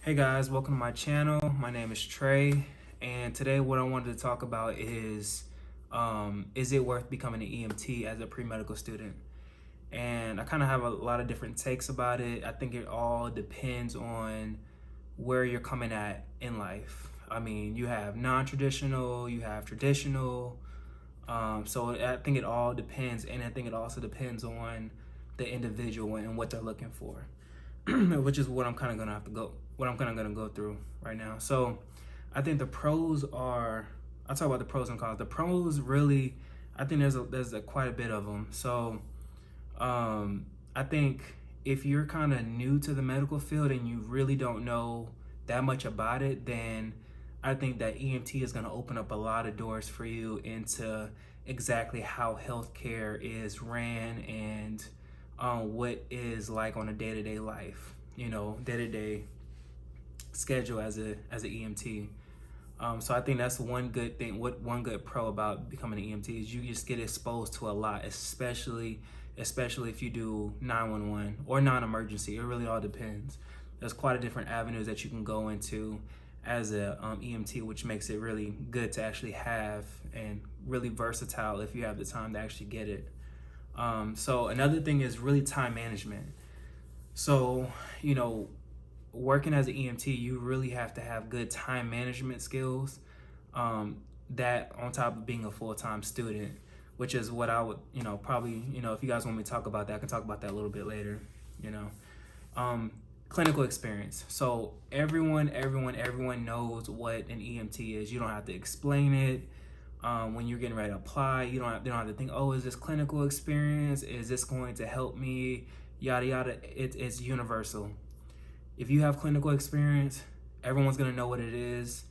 Hey guys, welcome to my channel. My name is Trey, and today what I wanted to talk about is it worth becoming an EMT as a pre-medical student? And I kind of have a lot of different takes about it. I think it all depends on where you're coming at in life. I mean, you have non-traditional, you have traditional. So I think it all depends, and I think it also depends on the individual and what they're looking for. Which is what I'm kind of gonna go through right now. So I think the pros are, I'll talk about the pros and cons. The pros really, I think there's quite a bit of them. So I think if you're kind of new to the medical field and you really don't know that much about it, then I think that EMT is going to open up a lot of doors for you into exactly how healthcare is ran and what is like on a day-to-day life, day-to-day schedule as an EMT. So I think that's one good thing. One good pro about becoming an EMT is you just get exposed to a lot, especially if you do 911 or non-emergency. It really all depends. There's quite a different avenues that you can go into as a EMT, which makes it really good to actually have and really versatile if you have the time to actually get it. So another thing is really time management. So, working as an EMT, you really have to have good time management skills. That on top of being a full-time student, which is what I would, probably, if you guys want me to talk about that, I can talk about that a little bit later, Clinical experience. So everyone knows what an EMT is. You don't have to explain it. When you're getting ready to apply, they don't have to think, oh, is this clinical experience? Is this going to help me? Yada, yada. It's universal. If you have clinical experience, everyone's going to know what it is.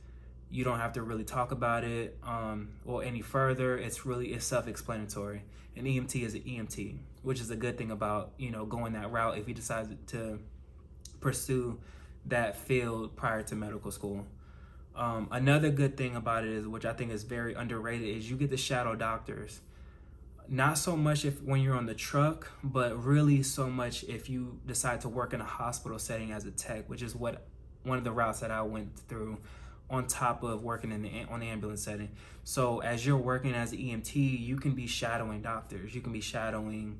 You don't have to really talk about it or any further. It's self-explanatory. An EMT is an EMT, which is a good thing about, going that route if you decide to pursue that field prior to medical school. Another good thing about it is, which I think is very underrated, is you get to shadow doctors. Not so much when you're on the truck, but really so much if you decide to work in a hospital setting as a tech, which is one of the routes that I went through on top of working on the ambulance setting. So as you're working as an EMT, you can be shadowing doctors. You can be shadowing,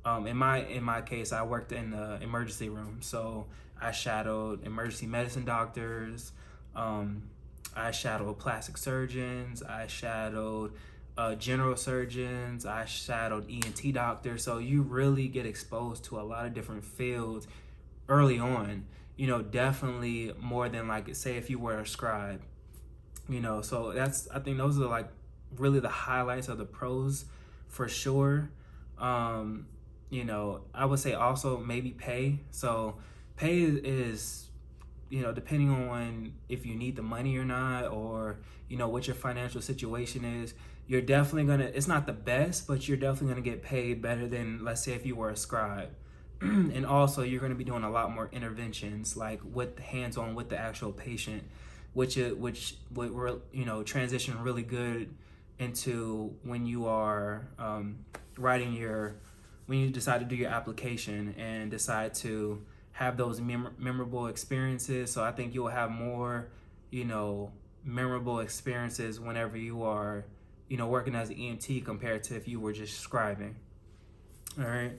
in my case, I worked in the emergency room. So I shadowed emergency medicine doctors. I shadowed plastic surgeons. I shadowed general surgeons. I shadowed ENT doctors. So you really get exposed to a lot of different fields early on, definitely more than, like, say if you were a scribe, so I think those are like really the highlights of the pros for sure. I would say also maybe pay. So pay is depending on if you need the money or not, or what your financial situation is, you're definitely gonna, it's not the best, but you're definitely gonna get paid better than, let's say, if you were a scribe. And also you're gonna be doing a lot more interventions, like with hands-on with the actual patient, which would transition really good into when you are when you decide to do your application and decide to have those memorable experiences. So I think you'll have more, memorable experiences whenever you are, working as an EMT compared to if you were just scribing. All right.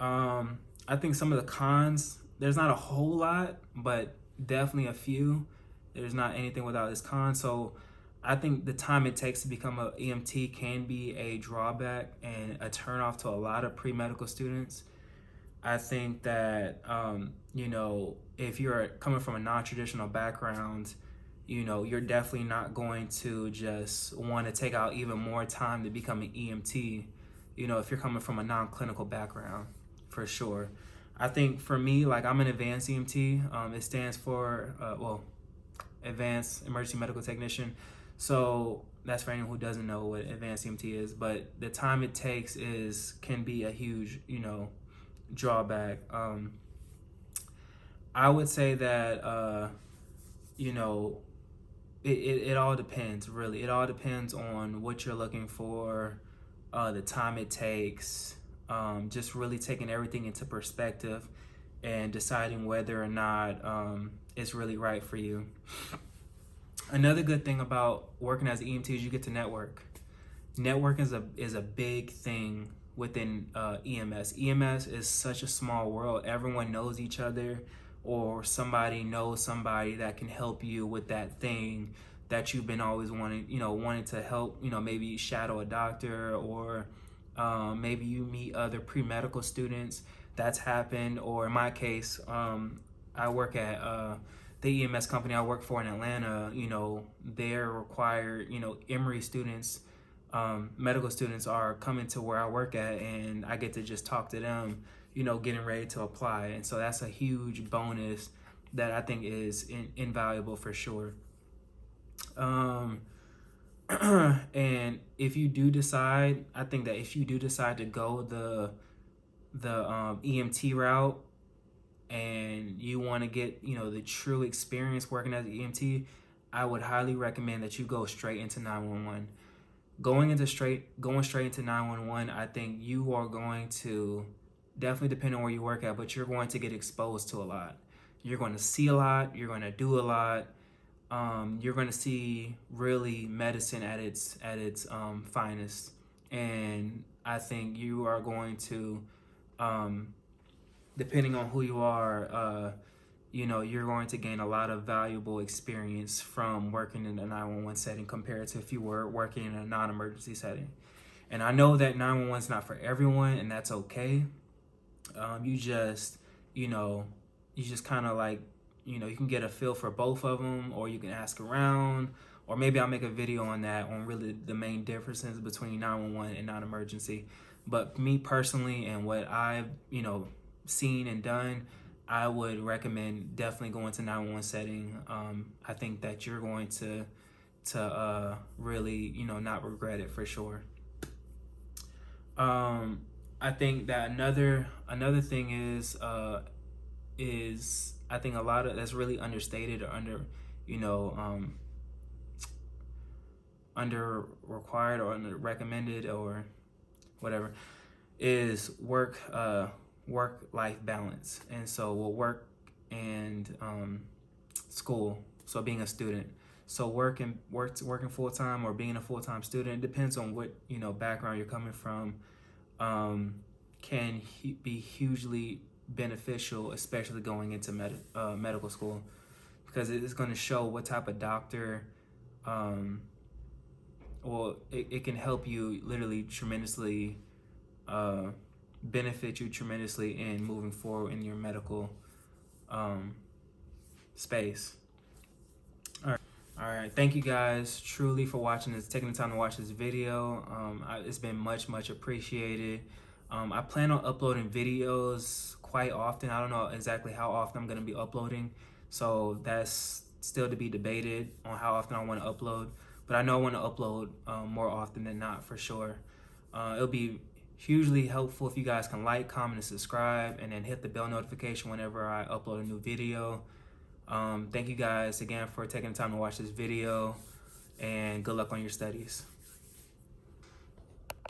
I think some of the cons, there's not a whole lot, but definitely a few. There's not anything without its cons. So I think the time it takes to become an EMT can be a drawback and a turnoff to a lot of pre-medical students. I think that, if you're coming from a non-traditional background, you're definitely not going to just want to take out even more time to become an EMT, if you're coming from a non-clinical background, for sure. I think for me, like, I'm an advanced EMT. It stands for, Advanced Emergency Medical Technician. So that's for anyone who doesn't know what advanced EMT is, but the time it takes can be a huge, drawback. I would say that, it all depends, really. It all depends on what you're looking for, the time it takes, just really taking everything into perspective and deciding whether or not it's really right for you. Another good thing about working as an EMT is you get to network. Network is a big thing within EMS. EMS is such a small world. Everyone knows each other, or somebody knows somebody that can help you with that thing that you've been always wanting to help. Maybe shadow a doctor, or maybe you meet other pre-medical students. That's happened. Or in my case, I work at the EMS company I work for in Atlanta. They're required, Emory students, medical students are coming to where I work at, and I get to just talk to them, getting ready to apply. And so that's a huge bonus that I think is invaluable for sure. And if you do decide, I think that if you do decide to go the EMT route, and you want to get the true experience working as an EMT, I would highly recommend that you go straight into 911. Going straight into 911, I think you are going to, definitely depend on where you work at, but you're going to get exposed to a lot. You're going to see a lot. You're going to do a lot. You're going to see really medicine at its finest, and I think you are going to, depending on who you are, you're going to gain a lot of valuable experience from working in a 911 setting compared to if you were working in a non-emergency setting. And I know that 911 is not for everyone, and that's okay. You just kind of like, you can get a feel for both of them, or you can ask around, or maybe I'll make a video on that, on really the main differences between 911 and non-emergency. But me personally, and what I've, seen and done, I would recommend definitely going to 911 setting. I think that you're going to really, not regret it for sure. I think that another thing is I think a lot of that's really understated, or under required, or under recommended, or whatever, is work-life balance. And so work and school, so being a student. So working full-time or being a full-time student, depends on what background you're coming from, can be hugely beneficial, especially going into medical school, because it's going to show what type of doctor, it can help you literally tremendously, benefit you tremendously in moving forward in your medical space. All right, thank you guys truly for watching this, taking the time to watch this video. It's been much appreciated. I plan on uploading videos quite often. I don't know exactly how often I'm going to be uploading, so that's still to be debated on how often I want to upload, but I know I want to upload more often than not for sure. It'll be hugely helpful if you guys can like, comment, and subscribe, and then hit the bell notification whenever I upload a new video. Thank you guys again for taking the time to watch this video, and good luck on your studies.